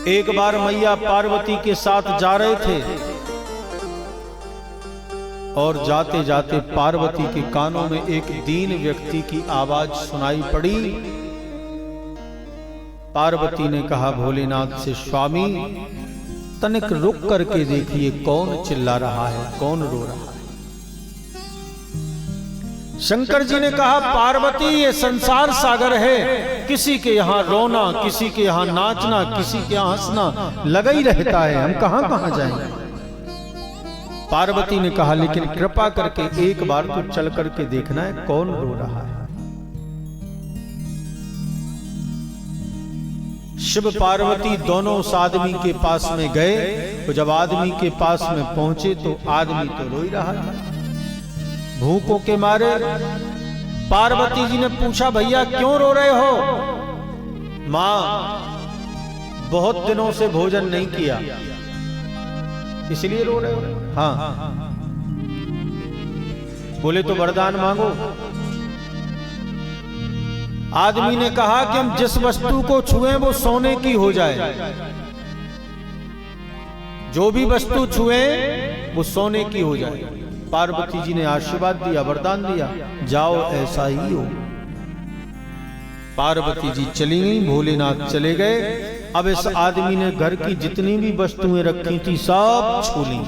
एक बार मैया पार्वती के साथ जा रहे थे और जाते जाते पार्वती के कानों में एक दीन व्यक्ति की आवाज सुनाई पड़ी। पार्वती ने कहा भोलेनाथ से, स्वामी तनिक रुक करके देखिए कौन चिल्ला रहा है, कौन रो रहा है। शंकर जी ने कहा, पार्वती ये संसार सागर है, किसी के यहाँ रोना, किसी के यहाँ नाचना, किसी के यहाँ हंसना लगा ही रहता है, हम कहां कहां जाएंगे। पार्वती ने कहा, लेकिन कृपा करके एक बार तो चल करके देखना है कौन रो रहा है। शिव पार्वती दोनों उस आदमी के पास में गए, तो जब आदमी के पास में पहुंचे तो आदमी तो रो ही रहा था भूखों के मारे। पार्वती जी ने पूछा, भैया क्यों रो रहे हो? मां, बहुत दिनों से भोजन नहीं किया इसलिए रो रहे हो। हाँ। बोले तो वरदान मांगो। आदमी ने कहा कि हम जिस वस्तु को छुएं वो सोने की हो जाए, जो भी वस्तु छुएं वो सोने की हो जाए। पार्वती जी ने आशीर्वाद दिया, वरदान दिया, जाओ ऐसा ही हो। पार्वती जी चली गई, भोलेनाथ चले गए। अब इस आदमी ने घर की जितनी भी वस्तुएं रखी थी सब छू ली,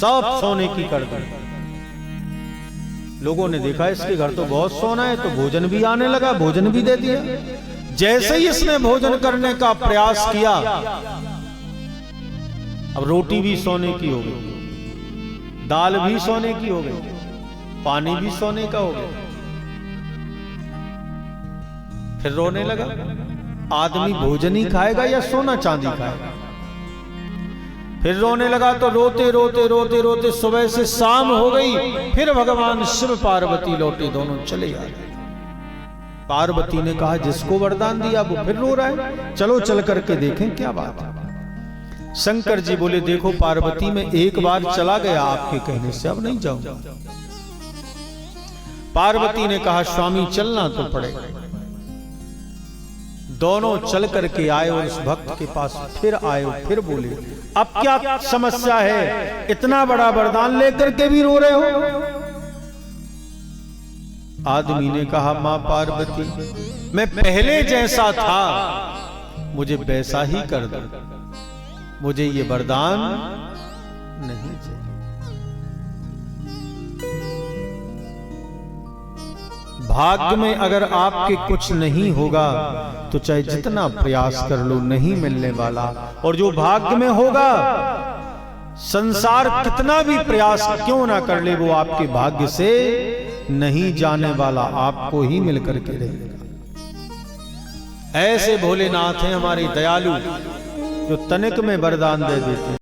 सब सोने की कर दी। लोगों ने देखा इसके घर तो बहुत सोना है, तो भोजन भी आने लगा, भोजन भी दे दिया। जैसे ही इसने भोजन करने का प्रयास किया, अब रोटी भी सोने की हो गई, दाल भी सोने की हो गई, पानी भी सोने का हो गया। फिर रोने लगा। आदमी भोजन ही खाएगा या सोना चांदी खाएगा? फिर रोने लगा। तो रोते रोते रोते रोते सुबह से शाम हो गई। फिर भगवान शिव पार्वती लौटे, दोनों चले आए। पार्वती ने कहा, जिसको वरदान दिया वो फिर रो रहा है, चलो चल करके देखें क्या बात है। शंकर जी बोले, देखो पार्वती मैं एक बार चला गया आपके कहने से, अब नहीं जाऊंगा। पार्वती ने कहा, स्वामी चलना तो पड़ेगा। दोनों चल करके आए और उस भक्त के पास फिर आए, फिर बोले, अब क्या समस्या है? इतना बड़ा वरदान लेकर के भी रो रहे हो? आदमी ने कहा, मां पार्वती मैं पहले जैसा था मुझे वैसा ही कर दो, मुझे ये वरदान नहीं चाहिए। भाग्य में अगर आपके कुछ नहीं होगा तो चाहे जितना प्रयास कर लो नहीं मिलने वाला, और जो भाग्य में होगा संसार कितना भी प्रयास क्यों ना कर ले वो आपके भाग्य से नहीं जाने वाला, आपको ही मिलकर के रहेगा। ऐसे भोलेनाथ हैं हमारे दयालु, जो तनिक में वरदान दे देते हैं।